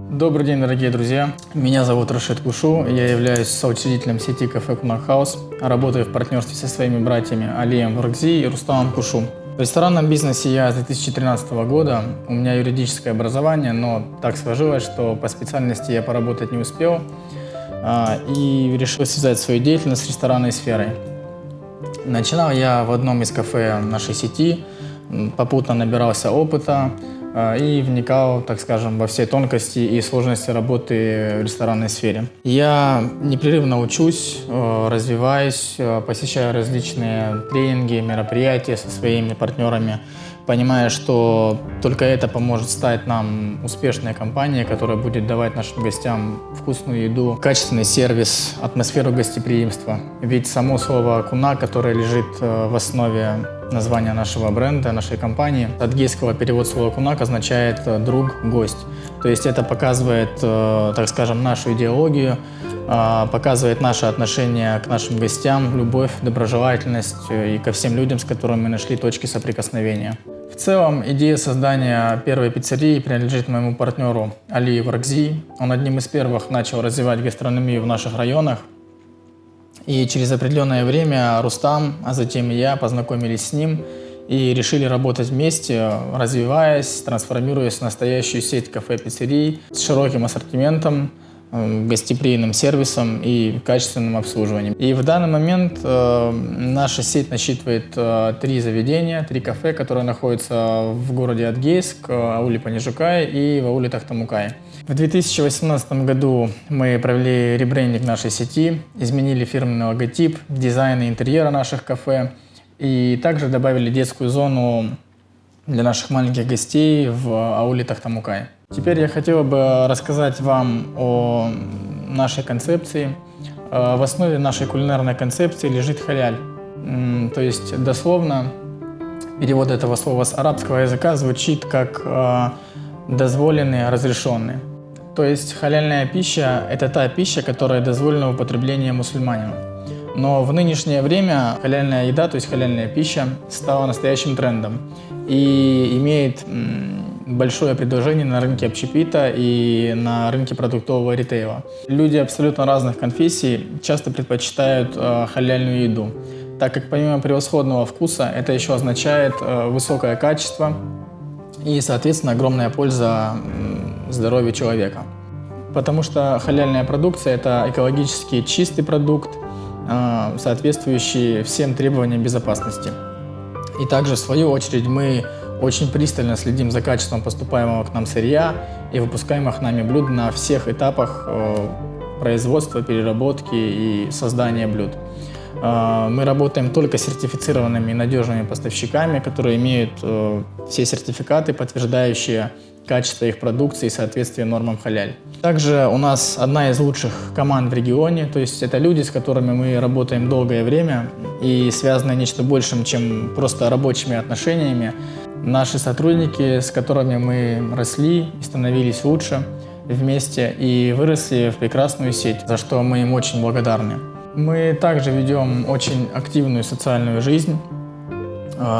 Добрый день, дорогие друзья. Меня зовут Рашид Кушу. Я являюсь соучредителем сети кафе Кунак Хаус. Работаю в партнерстве со своими братьями Алием Варгзи и Рустамом Кушу. В ресторанном бизнесе я с 2013 года. У меня юридическое образование, но так сложилось, что по специальности я поработать не успел и решил связать свою деятельность с ресторанной сферой. Начинал я в одном из кафе нашей сети, попутно набирался опыта и вникал, так скажем, во все тонкости и сложности работы в ресторанной сфере. Я непрерывно учусь, развиваюсь, посещаю различные тренинги, мероприятия со своими партнерами, понимая, что только это поможет стать нам успешной компанией, которая будет давать нашим гостям вкусную еду, качественный сервис, атмосферу гостеприимства. Ведь само слово «кунак», которое лежит в основе названия нашего бренда, нашей компании, от гейского перевод слова «кунак» означает «друг», «гость». То есть это показывает, так скажем, нашу идеологию, показывает наше отношение к нашим гостям, любовь, доброжелательность и ко всем людям, с которыми мы нашли точки соприкосновения. В целом, идея создания первой пиццерии принадлежит моему партнеру Алию Варгзи. Он одним из первых начал развивать гастрономию в наших районах. И через определенное время Рустам, а затем и я познакомились с ним и решили работать вместе, развиваясь, трансформируясь в настоящую сеть кафе-пиццерий с широким ассортиментом, гостеприимным сервисом и качественным обслуживанием. И в данный момент наша сеть насчитывает 3 заведения, 3 кафе, которые находятся в городе Адгейск, ауле Панижукай и в ауле Тахтамукай. В 2018 году мы провели ребрендинг нашей сети, изменили фирменный логотип, дизайн и интерьера наших кафе и также добавили детскую зону для наших маленьких гостей в ауле Тахтамукай. Теперь я хотел бы рассказать вам о нашей концепции. В основе нашей кулинарной концепции лежит халяль. То есть дословно перевод этого слова с арабского языка звучит как «дозволенный», «разрешенный». То есть халяльная пища – это та пища, которая дозволена в употреблении мусульманину. Но в нынешнее время халяльная еда, то есть халяльная пища, стала настоящим трендом и имеет большое предложение на рынке общепита и на рынке продуктового ритейла. Люди абсолютно разных конфессий часто предпочитают халяльную еду, так как помимо превосходного вкуса это еще означает высокое качество и, соответственно, огромная польза здоровью человека. Потому что халяльная продукция – это экологически чистый продукт, соответствующий всем требованиям безопасности. И также, в свою очередь, мы очень пристально следим за качеством поступаемого к нам сырья и выпускаемых нами блюд на всех этапах производства, переработки и создания блюд. Мы работаем только с сертифицированными и надежными поставщиками, которые имеют все сертификаты, подтверждающие качество их продукции и соответствие нормам халяль. Также у нас одна из лучших команд в регионе, то есть это люди, с которыми мы работаем долгое время и связаны нечто большим, чем просто рабочими отношениями. Наши сотрудники, с которыми мы росли и становились лучше вместе и выросли в прекрасную сеть, за что мы им очень благодарны. Мы также ведем очень активную социальную жизнь,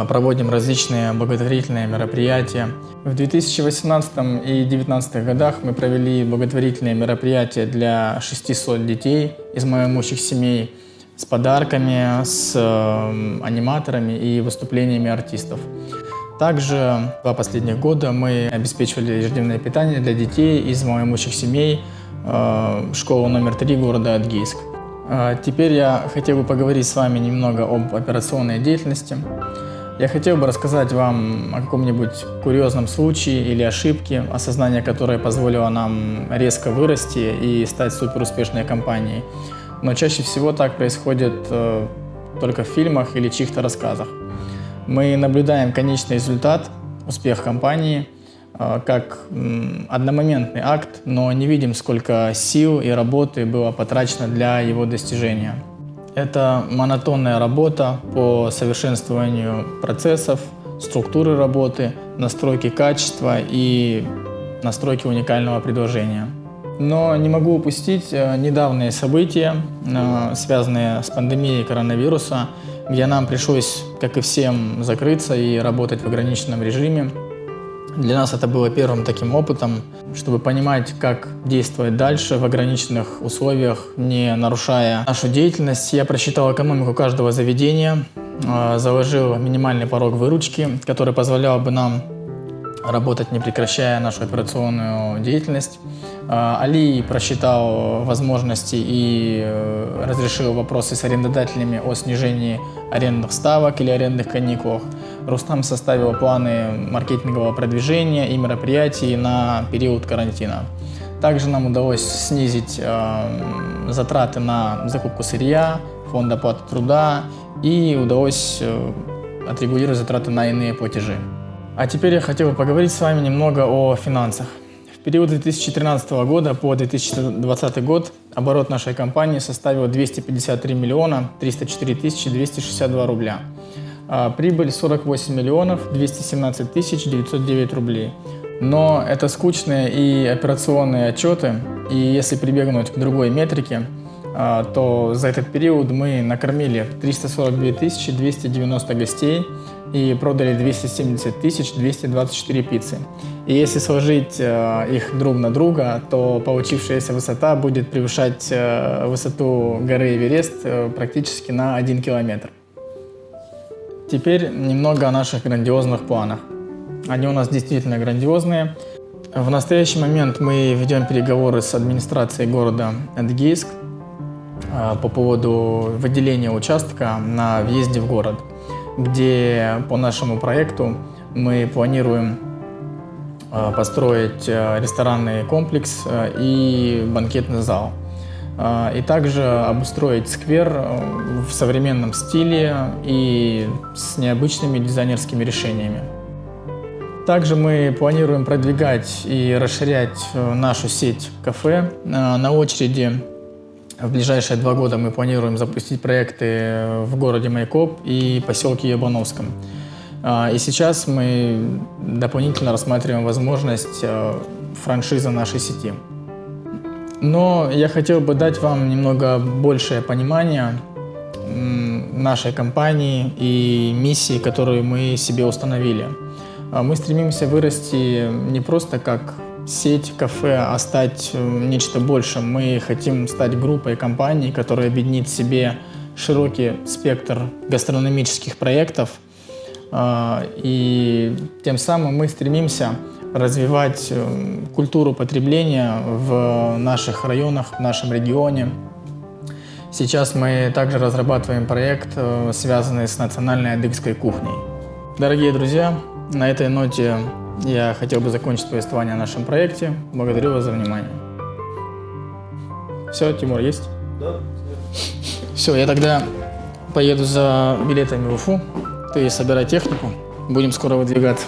проводим различные благотворительные мероприятия. В 2018 и 2019 годах мы провели благотворительные мероприятия для 600 детей из малоимущих семей с подарками, с аниматорами и выступлениями артистов. Также 2 последних года мы обеспечивали ежедневное питание для детей из малоимущих семей школы номер 3 города Адгейск. Теперь я хотел бы поговорить с вами немного об операционной деятельности. Я хотел бы рассказать вам о каком-нибудь курьезном случае или ошибке, осознание которой позволило нам резко вырасти и стать суперуспешной компанией. Но чаще всего так происходит только в фильмах или чьих-то рассказах. Мы наблюдаем конечный результат, успех компании, как одномоментный акт, но не видим, сколько сил и работы было потрачено для его достижения. Это монотонная работа по совершенствованию процессов, структуры работы, настройки качества и настройки уникального предложения. Но не могу упустить недавние события, связанные с пандемией коронавируса, где нам пришлось, как и всем, закрыться и работать в ограниченном режиме. Для нас это было первым таким опытом, чтобы понимать, как действовать дальше в ограниченных условиях, не нарушая нашу деятельность. Я просчитал экономику каждого заведения, заложил минимальный порог выручки, который позволял бы нам работать, не прекращая нашу операционную деятельность. Али просчитал возможности и разрешил вопросы с арендодателями о снижении арендных ставок или арендных каникулах. Рустам составил планы маркетингового продвижения и мероприятий на период карантина. Также нам удалось снизить затраты на закупку сырья, фонд оплаты труда и удалось отрегулировать затраты на иные платежи. А теперь я хотел бы поговорить с вами немного о финансах. В период 2013 года по 2020 год оборот нашей компании составил 253 миллиона 304 тысячи 262 рубля. Прибыль 48 миллионов 217 тысяч 909 рублей. Но это скучные и операционные отчеты, и если прибегнуть к другой метрике, то за этот период мы накормили 342 тысячи 290 гостей и продали 270 тысяч 224 пиццы. И если сложить их друг на друга, то получившаяся высота будет превышать высоту горы Эверест практически на 1 километр. Теперь немного о наших грандиозных планах. Они у нас действительно грандиозные. В настоящий момент мы ведем переговоры с администрацией города Адыгейск по поводу выделения участка на въезде в город, где по нашему проекту мы планируем построить ресторанный комплекс и банкетный зал. И также обустроить сквер в современном стиле и с необычными дизайнерскими решениями. Также мы планируем продвигать и расширять нашу сеть кафе. На очереди в ближайшие 2 года мы планируем запустить проекты в городе Майкоп и поселке Ябановском. И сейчас мы дополнительно рассматриваем возможность франшизы нашей сети. Но я хотел бы дать вам немного большее понимание нашей компании и миссии, которую мы себе установили. Мы стремимся вырасти не просто как сеть кафе, а стать нечто большим. Мы хотим стать группой компаний, которая объединит в себе широкий спектр гастрономических проектов. И тем самым мы стремимся развивать культуру потребления в наших районах, в нашем регионе. Сейчас мы также разрабатываем проект, связанный с национальной адыгской кухней. Дорогие друзья, на этой ноте я хотел бы закончить повествование о нашем проекте. Благодарю вас за внимание. Все, Тимур, есть? Да. Все, я тогда поеду за билетами в Уфу. Ты собирай технику. Будем скоро выдвигаться.